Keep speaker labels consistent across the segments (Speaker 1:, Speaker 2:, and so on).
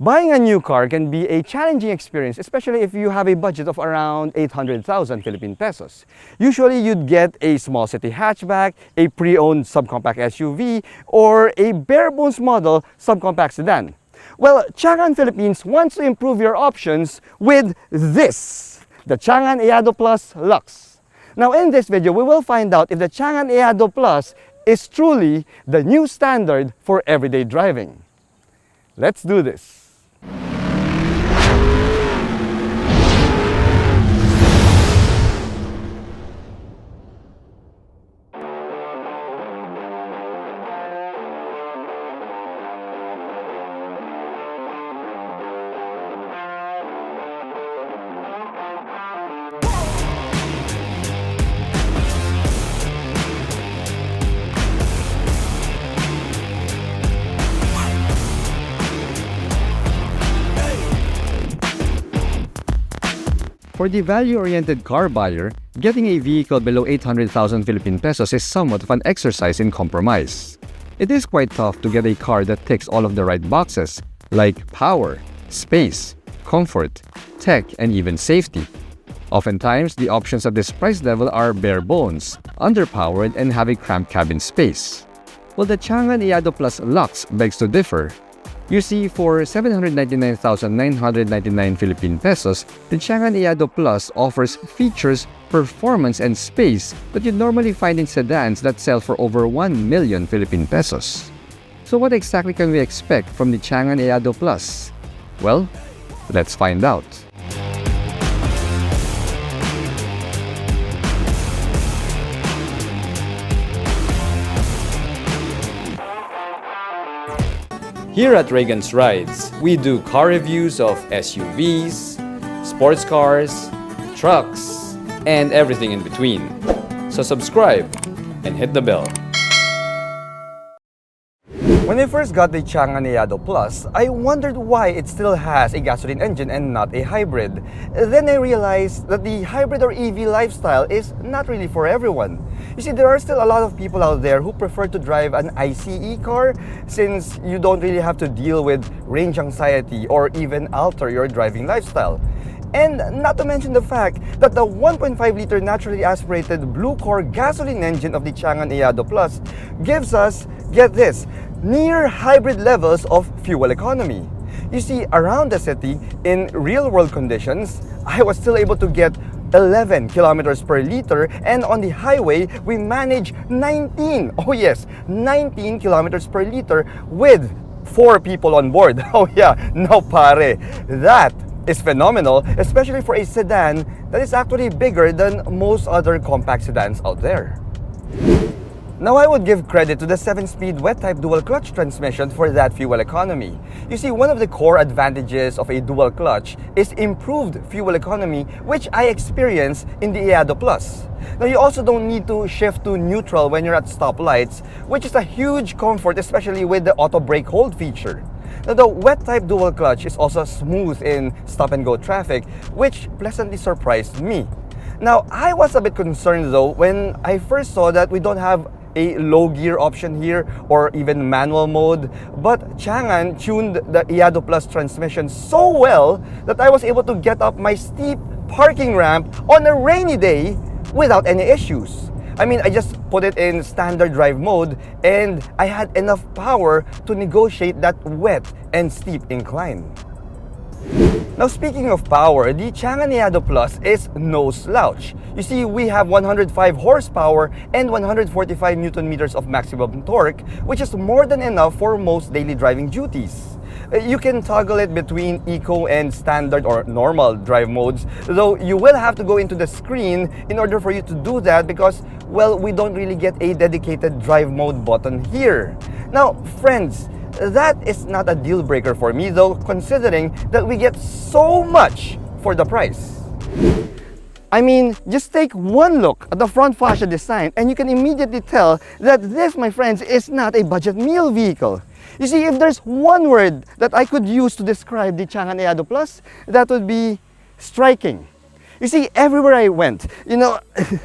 Speaker 1: Buying a new car can be a challenging experience, especially if you have a budget of around 800,000 Philippine pesos. Usually, you'd get a small city hatchback, a pre-owned subcompact SUV, or a bare-bones model subcompact sedan. Well, Changan Philippines wants to improve your options with this, the Changan Eado Plus Luxe. Now, in this video, we will find out if the Changan Eado Plus is truly the new standard for everyday driving. Let's do this. For the value-oriented car buyer, getting a vehicle below 800,000 Philippine pesos is somewhat of an exercise in compromise. It is quite tough to get a car that ticks all of the right boxes, like power, space, comfort, tech, and even safety. Oftentimes, the options at this price level are bare bones, underpowered, and have a cramped cabin space. Well, the Changan Eado Plus Luxe begs to differ. You see, for 799,999 Philippine pesos, the Changan Eado Plus offers features, performance, and space that you'd normally find in sedans that sell for over 1 million Philippine pesos. So what exactly can we expect from the Changan Eado Plus? Well, let's find out. Here at Reagan's Rides, we do car reviews of SUVs, sports cars, trucks, and everything in between. So subscribe and hit the bell. When I first got the Changan Eado Plus, I wondered why it still has a gasoline engine and not a hybrid. Then I realized that the hybrid or EV lifestyle is not really for everyone. You see, there are still a lot of people out there who prefer to drive an ICE car since you don't really have to deal with range anxiety or even alter your driving lifestyle. And not to mention the fact that the 1.5-liter naturally aspirated blue-core gasoline engine of the Changan Eado Plus gives us, get this, near hybrid levels of fuel economy. You see, around the city, in real-world conditions, I was still able to get 11 kilometers per liter, and on the highway, we manage 19 kilometers per liter with 4 people on board. Oh yeah, no pare. That is phenomenal, especially for a sedan that is actually bigger than most other compact sedans out there. Now, I would give credit to the 7-speed wet-type dual-clutch transmission for that fuel economy. You see, one of the core advantages of a dual-clutch is improved fuel economy, which I experience in the Eado Plus. Now, you also don't need to shift to neutral when you're at stoplights, which is a huge comfort, especially with the auto brake hold feature. Now, the wet-type dual-clutch is also smooth in stop-and-go traffic, which pleasantly surprised me. Now, I was a bit concerned though when I first saw that we don't have a low gear option here or even manual mode, but Changan tuned the Eado Plus transmission so well that I was able to get up my steep parking ramp on a rainy day without any issues. I mean, I just put it in standard drive mode and I had enough power to negotiate that wet and steep incline. Now, speaking of power, the Changan Eado Plus is no slouch. You see, we have 105 horsepower and 145 Newton meters of maximum torque, which is more than enough for most daily driving duties. You can toggle it between eco and standard or normal drive modes, though you will have to go into the screen in order for you to do that because, well, we don't really get a dedicated drive mode button here. Now, friends, that is not a deal breaker for me though, considering that we get so much for the price. I mean, just take one look at the front fascia design and you can immediately tell that this, my friends, is not a budget meal vehicle. You see, if there's one word that I could use to describe the Changan Eado Plus, that would be striking. You see, everywhere I went,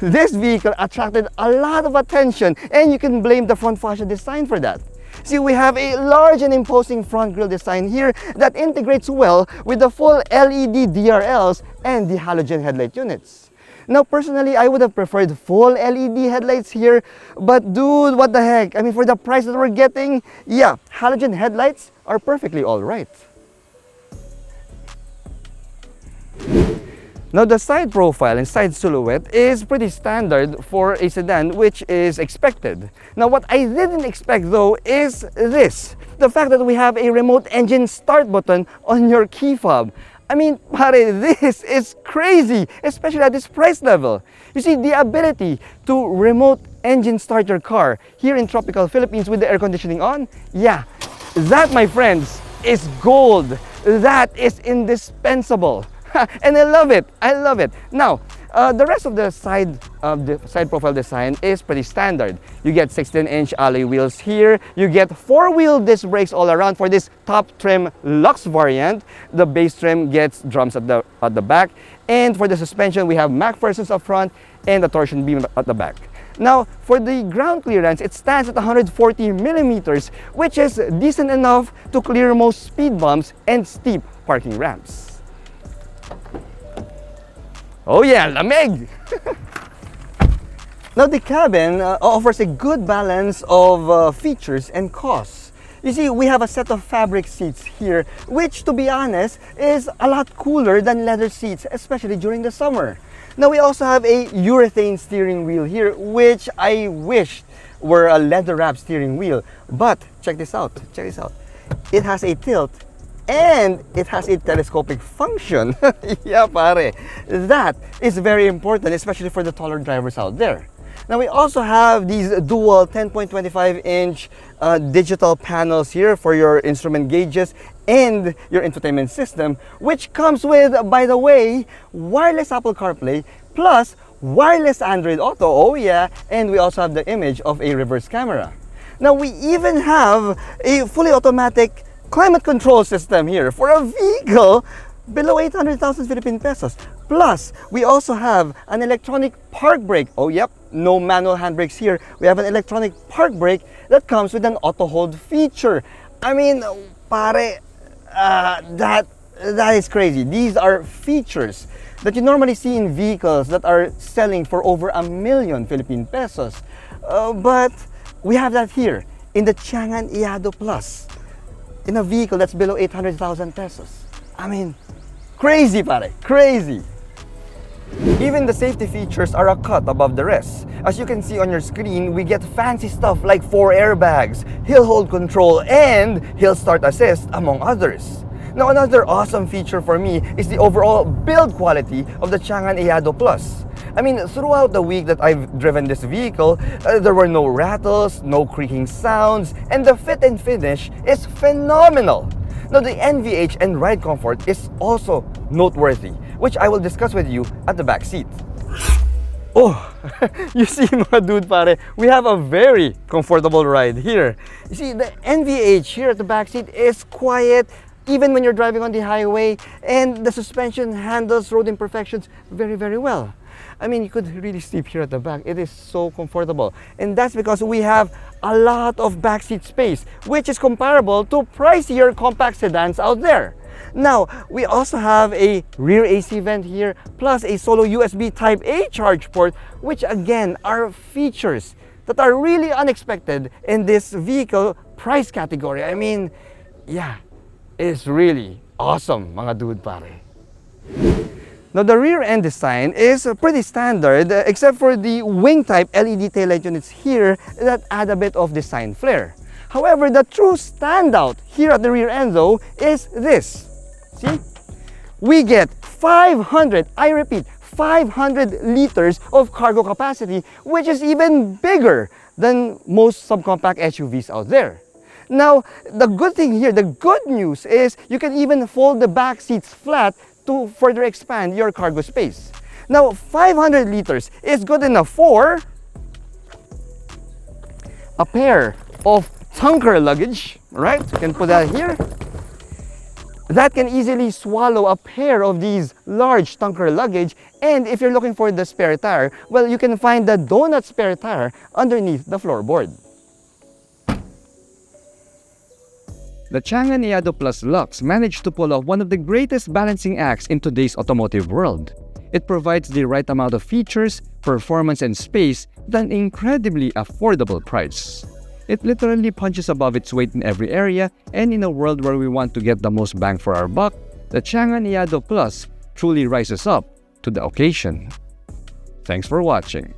Speaker 1: this vehicle attracted a lot of attention, and you can blame the front fascia design for that. See, we have a large and imposing front grille design here that integrates well with the full LED DRLs and the halogen headlight units. Now, personally, I would have preferred full LED headlights here, but dude, what the heck? I mean, for the price that we're getting, yeah, halogen headlights are perfectly all right. Now, the side profile and side silhouette is pretty standard for a sedan, which is expected. Now, what I didn't expect though is this. The fact that we have a remote engine start button on your key fob. I mean, pare, this is crazy, especially at this price level. You see, the ability to remote engine start your car here in tropical Philippines with the air conditioning on, yeah, that, my friends, is gold. That is indispensable. And I love it. I love it. Now, the rest of the side profile design is pretty standard. You get 16-inch alloy wheels here. You get 4-wheel disc brakes all around for this top trim Luxe variant. The base trim gets drums at the back. And for the suspension, we have MacPhersons up front and the torsion beam at the back. Now, for the ground clearance, it stands at 140 millimeters, which is decent enough to clear most speed bumps and steep parking ramps. Oh yeah, lamig! Now, the cabin offers a good balance of features and costs. You see, we have a set of fabric seats here, which, to be honest, is a lot cooler than leather seats, especially during the summer. Now, we also have a urethane steering wheel here, which I wish were a leather-wrapped steering wheel. But, check this out, check this out. It has a tilt and it has a telescopic function. Yeah, pare. That is very important, especially for the taller drivers out there. Now, we also have these dual 10.25-inch digital panels here for your instrument gauges and your infotainment system, which comes with, by the way, wireless Apple CarPlay plus wireless Android Auto. Oh yeah, and we also have the image of a reverse camera. Now, we even have a fully automatic climate control system here for a vehicle below 800,000 Philippine pesos. Plus, we also have an electronic park brake. Oh, yep, no manual handbrakes here. We have an electronic park brake that comes with an auto hold feature. I mean, pare, that is crazy. These are features that you normally see in vehicles that are selling for over 1 million Philippine pesos. But we have that here in the Changan Eado Plus, in a vehicle that's below 800,000 pesos. I mean, crazy, pare, crazy. Even the safety features are a cut above the rest. As you can see on your screen, we get fancy stuff like 4 airbags, hill hold control, and hill start assist, among others. Now, another awesome feature for me is the overall build quality of the Changan Eado Plus. I mean, throughout the week that I've driven this vehicle, there were no rattles, no creaking sounds, and the fit and finish is phenomenal. Now, the NVH and ride comfort is also noteworthy, which I will discuss with you at the back seat. Oh, you see, mga dude, pare, we have a very comfortable ride here. You see, the NVH here at the back seat is quiet, even when you're driving on the highway, and the suspension handles road imperfections very, very well. I mean, you could really sleep here at the back. It is so comfortable. And that's because we have a lot of backseat space, which is comparable to pricier compact sedans out there. Now, we also have a rear AC vent here, plus a solo USB Type-A charge port, which again are features that are really unexpected in this vehicle price category. I mean, yeah, it's really awesome, mga dude, pare. Now, the rear end design is pretty standard, except for the wing type LED taillight units here that add a bit of design flair. However, the true standout here at the rear end though is this. See? We get 500, I repeat, 500 liters of cargo capacity, which is even bigger than most subcompact SUVs out there. Now, the good thing here, the good news is you can even fold the back seats flat to further expand your cargo space. Now, 500 liters is good enough for a pair of tanker luggage, right? You can put that here. That can easily swallow a pair of these large tanker luggage. And if you're looking for the spare tire, well, you can find the donut spare tire underneath the floorboard. The Changan Eado Plus Luxe managed to pull off one of the greatest balancing acts in today's automotive world. It provides the right amount of features, performance, and space at an incredibly affordable price. It literally punches above its weight in every area, and in a world where we want to get the most bang for our buck, the Changan Eado Plus truly rises up to the occasion. Thanks for watching.